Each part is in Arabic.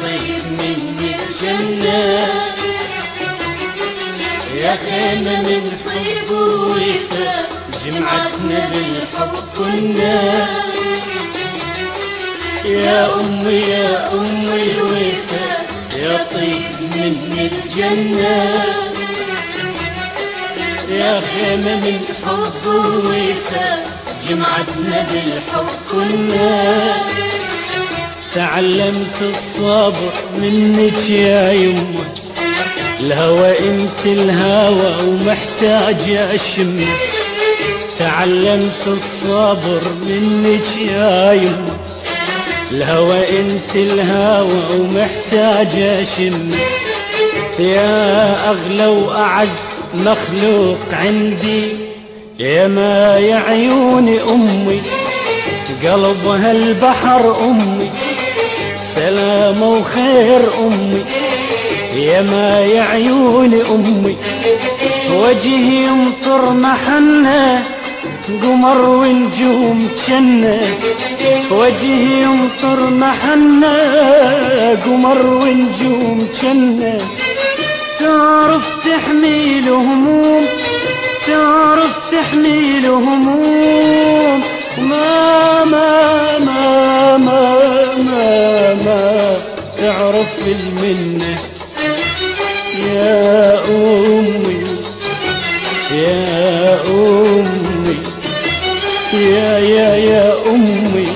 طيب من الجنة، يا خيمة من طيب ووفا جمعتنا بالحب كنا. يا أمي يا أم الوفا يا طيب من الجنة، يا خيمة من حب ووفا جمعتنا بالحب كنا. تعلمت الصبر منك يا يمه، الهوى انت الهوى ومحتاج اشمه. تعلمت الصبر منك يا يمه، الهوى انت الهوى ومحتاج اشمه. يا اغلى واعز مخلوق عندي، يا ما يا عيون امي قلبها البحر امي، سلامة وخير امي. يا ما يا عيون امي وجهي يمطر محنة، قمر ونجوم جنة. وجهي يمطر محنة، قمر ونجوم جنة. تعرف تحميل هموم، تعرف تحميل هموم، ما ما ما ما ما ما تعرف المنة. يا أمي يا أمي يا أمي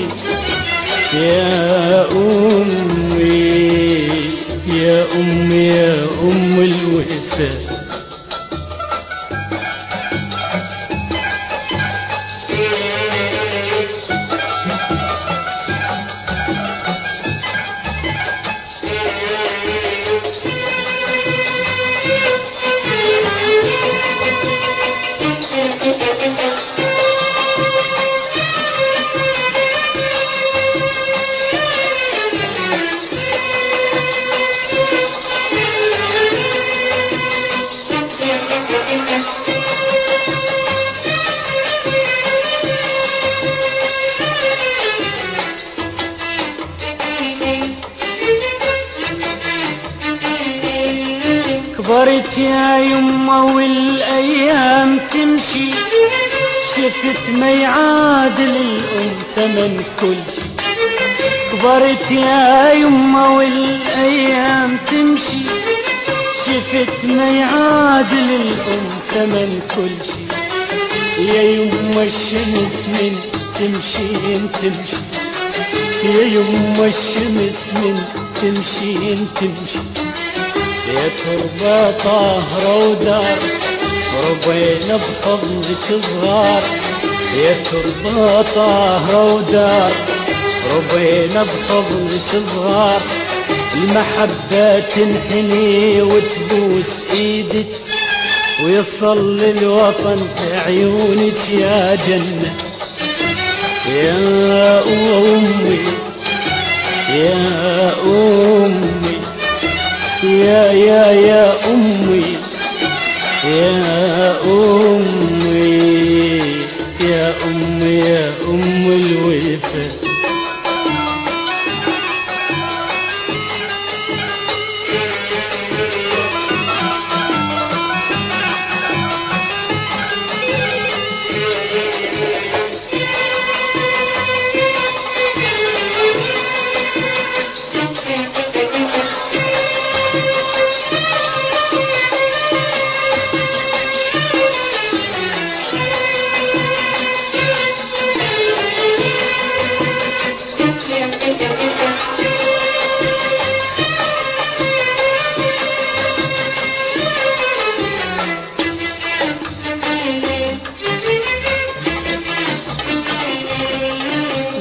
يا أمي يا أمي يا أم الوفا. كبرت يا يمه والايام تمشي، شفت ما يعادل الام ثمن كل شي. كبرت يا يمه والايام تمشي، شفت ما يعادل الام ثمن كل شي. يا يمه الشمس من تمشي تمشي، يا يمه الشمس من تمشي تمشي. يا تربة طاهرة ودار ربينا بحضنك صغار. يا تربة طاهرة ودار ربينا بحضنك صغار. المحبة تنحني وتبوس ايدك، ويصل الوطن بعيونك يا جنة. يا أمي يا أمي يا أمي يا أمي يا أمي يا أم الوفا.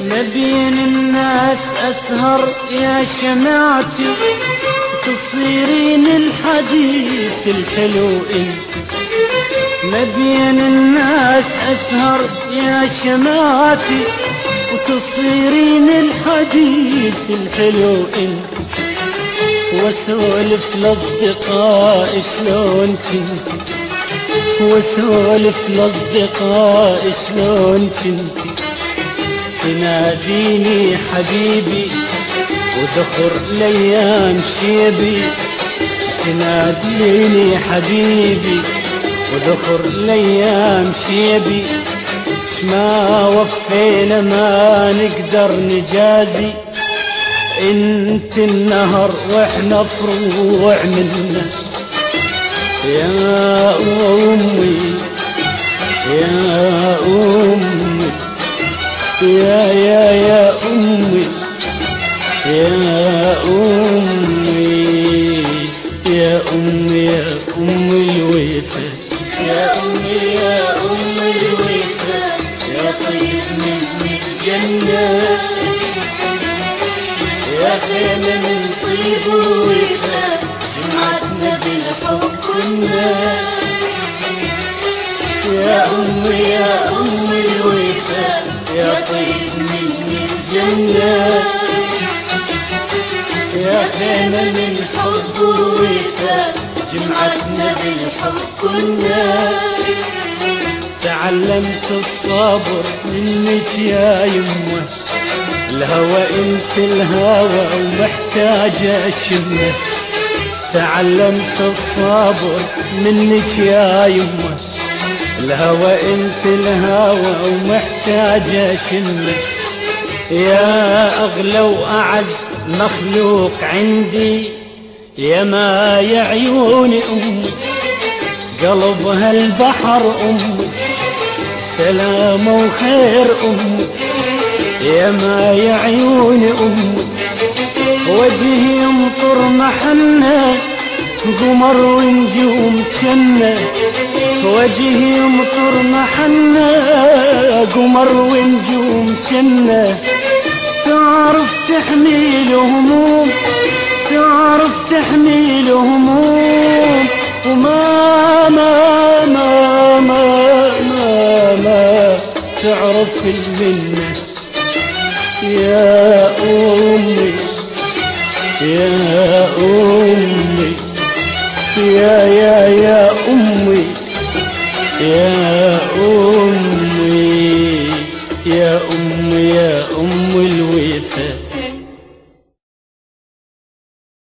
ما بين الناس أسهر يا شمعتي، تصيرين الحديث الحلو انت. ما بين الناس أسهر يا شمعتي، وتصيرين الحديث الحلو انت. واسولف لاصدقائي شلون كنتي، واسولف لاصدقائي شلون كنتي. تناديني حبيبي وذخر الايام شيبي تناديني حبيبي، وذخر الايام شيبي شما وفينا ما نقدر نجازي، انت النهر واحنا فروع منه يا امي يا امي يا امي يا امي يا امي يا ام الوفا يا أمي يا أم الوفا يا طيب من الجنة، يا خيمة من طيب ووفا جمعتنا بالحب كنا. يا أمي يا أم الوفا يا طيب من الجنة، يا خيمة من حب ووفا جمعتنا بالحب كنا. تعلمت الصبر منك يا يمه، الهوى انت الهوى ومحتاجة اشمه. تعلمت الصبر منك يا يمه، الهوى انت الهوى ومحتاجة اشمه. يا اغلى واعز مخلوق عندي، يا ما يا عيوني امي قلبها البحر امي، سلام وخير امي يا ما يا عيوني امي. وجهي يمطر محنة قمر ونجوم جنة، وجهي يمطر محنة قمر ونجوم جنة. تعرف تحميل هموم، تعرف تحميل هموم، وما ما ما ما ما ما تعرف المنة. يا أمي يا أمي يا